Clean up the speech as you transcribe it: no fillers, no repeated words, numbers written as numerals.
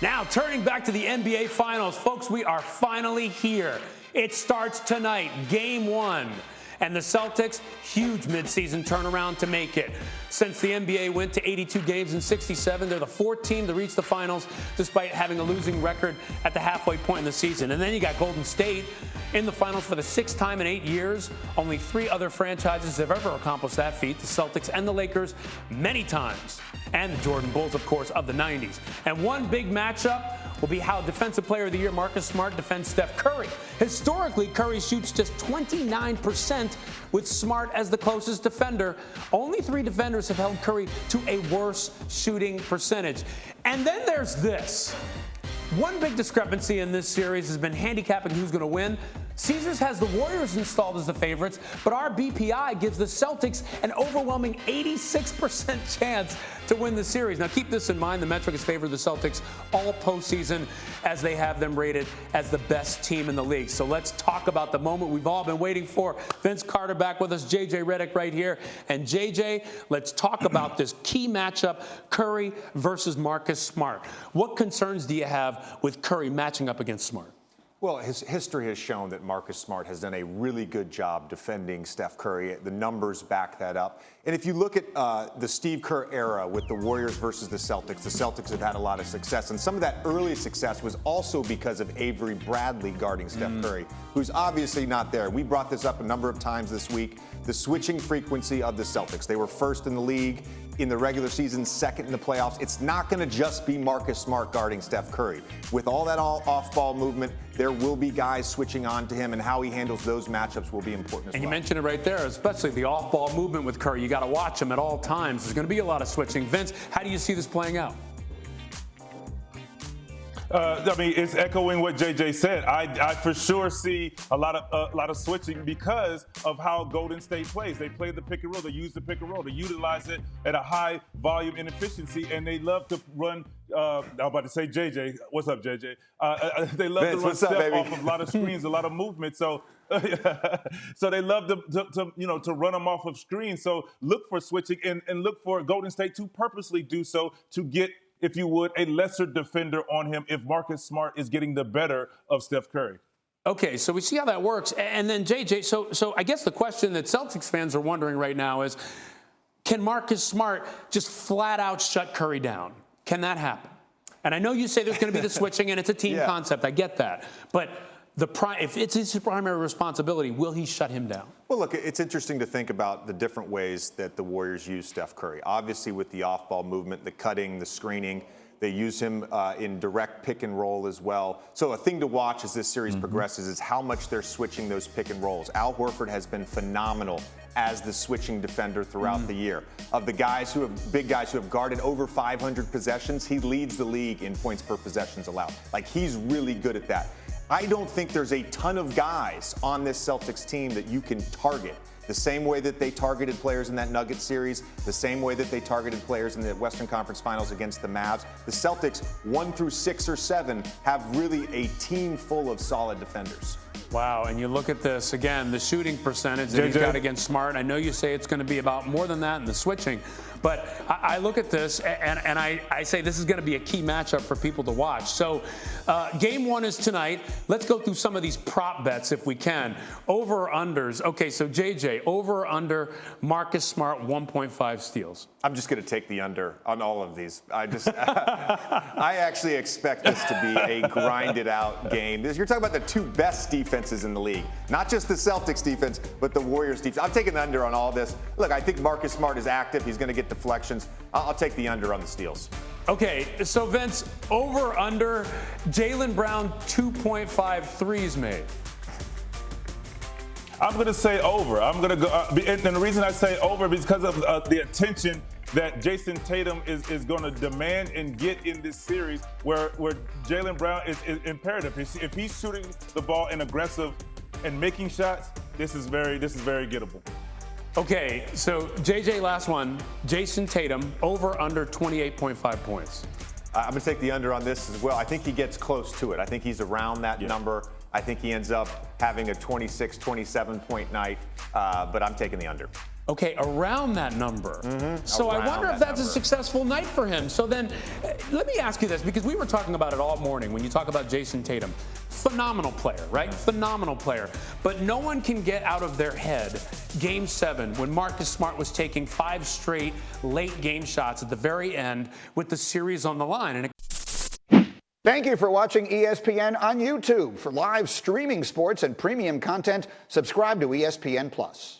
Now, turning back to the NBA Finals, folks, we are finally here. It starts tonight, Game 1. And the Celtics, huge midseason turnaround to make it. Since the NBA went to 82 games in 67, they're the fourth team to reach the finals despite having a losing record at the halfway point in the season. And then you got Golden State in the finals for the sixth time in 8 years. Only 3 other franchises have ever accomplished that feat, the Celtics and the Lakers many times. And the Jordan Bulls, of course, of the 90s. And one big matchup will be how Defensive Player of the Year Marcus Smart defends Steph Curry. Historically, Curry shoots just 29% with Smart as the closest defender. Only 3 defenders have held Curry to a worse shooting percentage. And then there's this. One big discrepancy in this series has been handicapping who's going to win. Caesars has the Warriors installed as the favorites, but our BPI gives the Celtics an overwhelming 86% chance to win the series. Now, keep this in mind. The metric has favored the Celtics all postseason as they have them rated as the best team in the league. So let's talk about the moment we've all been waiting for. Vince Carter back with us, JJ Redick right here. And JJ, let's talk about this key matchup, Curry versus Marcus Smart. What concerns do you have with Curry matching up against Smart? Well, his history has shown that Marcus Smart has done a really good job defending Steph Curry. The numbers back that up. And if you look at the Steve Kerr era with the Warriors versus the Celtics have had a lot of success. And some of that early success was also because of Avery Bradley guarding Steph Curry, who's obviously not there. We brought this up a number of times this week. The switching frequency of the Celtics. They were first in the league in the regular season, second in the playoffs. It's not going to just be Marcus Smart guarding Steph Curry. With all that off-ball movement, there will be guys switching on to him, and how he handles those matchups will be important as well. And you mentioned it right there, especially the off-ball movement with Curry. You got to watch him at all times. There's going to be a lot of switching. Vince, how do you see this playing out? I mean, it's echoing what JJ said. I for sure see a lot of switching because of how Golden State plays. They play the pick and roll. They use the pick and roll. They utilize it at a high volume and efficiency, and they love to run. I'm about to say JJ. What's up, JJ? They love Vince, to run step off of a lot of screens, a lot of movement. So, so they love to run them off of screens. So look for switching and look for Golden State to purposely do so to get, if you would, a lesser defender on him if Marcus Smart is getting the better of Steph Curry. Okay, so we see how that works. And then, JJ, so I guess the question that Celtics fans are wondering right now is, can Marcus Smart just flat out shut Curry down? Can that happen? And I know you say there's going to be the switching and it's a team concept. I get that. But if it's his primary responsibility, will he shut him down? Well, look, it's interesting to think about the different ways that the Warriors use Steph Curry. Obviously, with the off-ball movement, the cutting, the screening, they use him in direct pick and roll as well. So a thing to watch as this series progresses is how much they're switching those pick and rolls. Al Horford has been phenomenal as the switching defender throughout the year. Of the big guys who have guarded over 500 possessions, he leads the league in points per possessions allowed. Like, he's really good at that. I don't think there's a ton of guys on this Celtics team that you can target the same way that they targeted players in that Nuggets series, the same way that they targeted players in the Western Conference Finals against the Mavs. The Celtics, 1 through 6 or 7, have really a team full of solid defenders. Wow, and you look at this, again, the shooting percentage that he's got against Smart. I know you say it's going to be about more than that in the switching, but I look at this and I say this is going to be a key matchup for people to watch. So Game 1 is tonight. Let's go through some of these prop bets if we can. Over or unders. Okay, so JJ, over or under Marcus Smart 1.5 steals. I'm just going to take the under on all of these. I actually expect this to be a grinded out game. You're talking about the 2 best defenses in the league. Not just the Celtics defense, but the Warriors defense. I'm taking the under on all this. Look, I think Marcus Smart is active. He's going to get deflections. I'll take the under on the steals. Okay, so Vince, over or under Jaylen Brown 2.5 threes made. I'm going to say over. I'm going to go, and the reason I say over is because of the attention that Jason Tatum is going to demand and get in this series, where Jaylen Brown is imperative. If he's shooting the ball and aggressive and making shots, this is very gettable. Okay, so JJ, last one. Jason Tatum, over under 28.5 points. I'm going to take the under on this as well. I think he gets close to it. I think he's around that number. I think he ends up having a 26, 27-point night, but I'm taking the under. Okay, around that number. So I wonder if that's a successful night for him. So then, let me ask you this, because we were talking about it all morning when you talk about Jason Tatum. Phenomenal player, right? Phenomenal player. But no one can get out of their head Game 7 when Marcus Smart was taking 5 straight late game shots at the very end with the series on the line. And Thank you for watching ESPN on YouTube. For live streaming sports and premium content, subscribe to ESPN+.